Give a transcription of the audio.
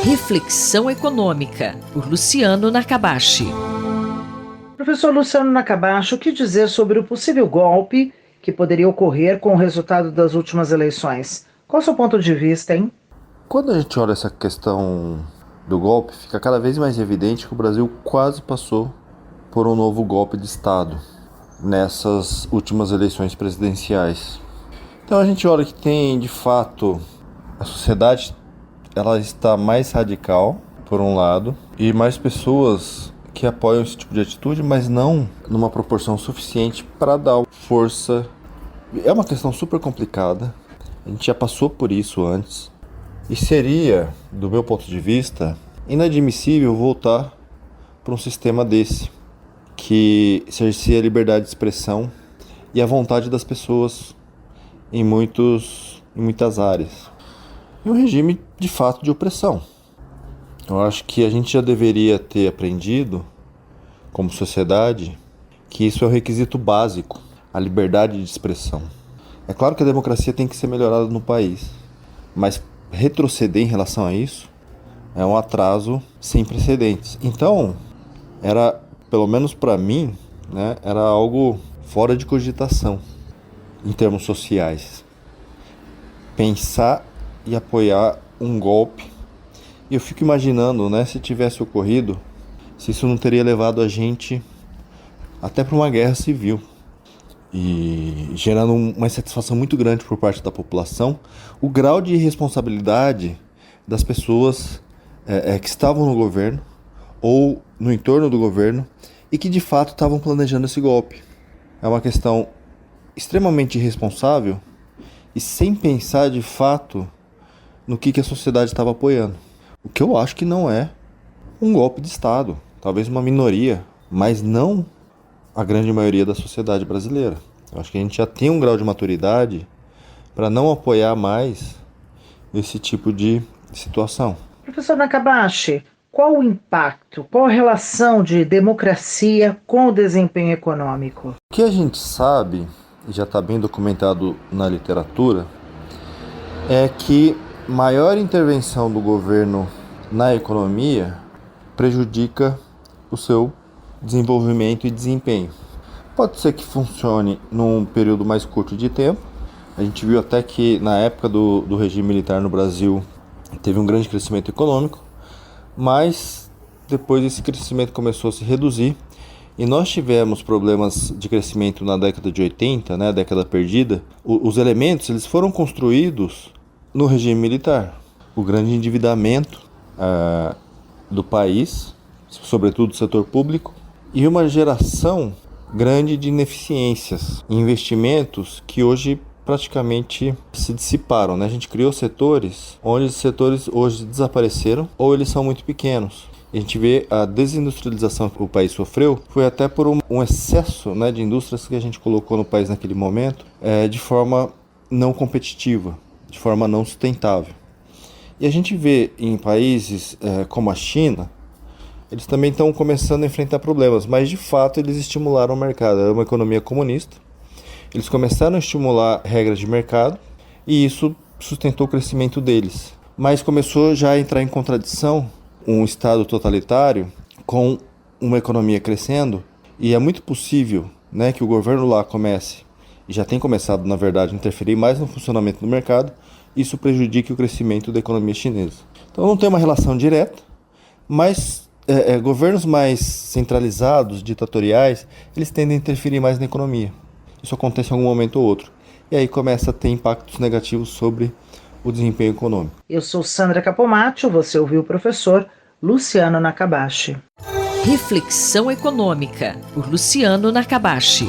Reflexão Econômica, por Luciano Nakabashi. Professor Luciano Nakabashi, o que dizer sobre o possível golpe que poderia ocorrer com o resultado das últimas eleições? Qual o seu ponto de vista, hein? Quando a gente olha essa questão do golpe, fica cada vez mais evidente que o Brasil quase passou por um novo golpe de Estado nessas últimas eleições presidenciais. Então a gente olha que tem, de fato, a sociedade ela está mais radical, por um lado, e mais pessoas que apoiam esse tipo de atitude, mas não numa proporção suficiente para dar força. É uma questão super complicada, a gente já passou por isso antes, e seria, do meu ponto de vista, inadmissível voltar para um sistema desse, que cerceia a liberdade de expressão e a vontade das pessoas em muitas áreas. E um regime, de fato, de opressão. Eu acho que a gente já deveria ter aprendido, como sociedade, que isso é o requisito básico, a liberdade de expressão. É claro que a democracia tem que ser melhorada no país, mas retroceder em relação a isso é um atraso sem precedentes. Então, era, pelo menos para mim, né, era algo fora de cogitação, em termos sociais. Pensar e apoiar um golpe. E eu fico imaginando, né, se tivesse ocorrido, se isso não teria levado a gente até para uma guerra civil. E gerando uma insatisfação muito grande por parte da população, o grau de irresponsabilidade das pessoas que estavam no governo ou no entorno do governo e que de fato estavam planejando esse golpe. É uma questão extremamente irresponsável e sem pensar de fato no que a sociedade estava apoiando. O que eu acho que não é um golpe de Estado, talvez uma minoria, mas não a grande maioria da sociedade brasileira. Eu acho que a gente já tem um grau de maturidade para não apoiar mais esse tipo de situação. Professor Nakabashi, qual o impacto, qual a relação de democracia com o desempenho econômico? O que a gente sabe, e já está bem documentado na literatura, é que maior intervenção do governo na economia prejudica o seu desenvolvimento e desempenho. Pode ser que funcione num período mais curto de tempo. A gente viu até que na época do regime militar no Brasil teve um grande crescimento econômico, mas depois esse crescimento começou a se reduzir e nós tivemos problemas de crescimento na década de 80, né, a década perdida. Os elementos eles foram construídos no regime militar. O grande endividamento do país, sobretudo do setor público, e uma geração grande de ineficiências em investimentos que hoje praticamente se dissiparam, né? A gente criou setores onde os setores hoje desapareceram ou eles são muito pequenos. A gente vê a desindustrialização que o país sofreu foi até por um excesso, né, de indústrias que a gente colocou no país naquele momento de forma não competitiva, de forma não sustentável. E a gente vê em países como a China, eles também estão começando a enfrentar problemas, mas de fato eles estimularam o mercado. Era uma economia comunista, eles começaram a estimular regras de mercado e isso sustentou o crescimento deles. Mas começou já a entrar em contradição um Estado totalitário com uma economia crescendo e é muito possível, né, que o governo lá comece, e já tem começado na verdade, a interferir mais no funcionamento do mercado, isso prejudique o crescimento da economia chinesa. Então não tem uma relação direta, mas governos mais centralizados, ditatoriais, eles tendem a interferir mais na economia. Isso acontece em algum momento ou outro. E aí começa a ter impactos negativos sobre o desempenho econômico. Eu sou Sandra Capomatto, você ouviu o professor Luciano Nakabashi. Reflexão Econômica, por Luciano Nakabashi.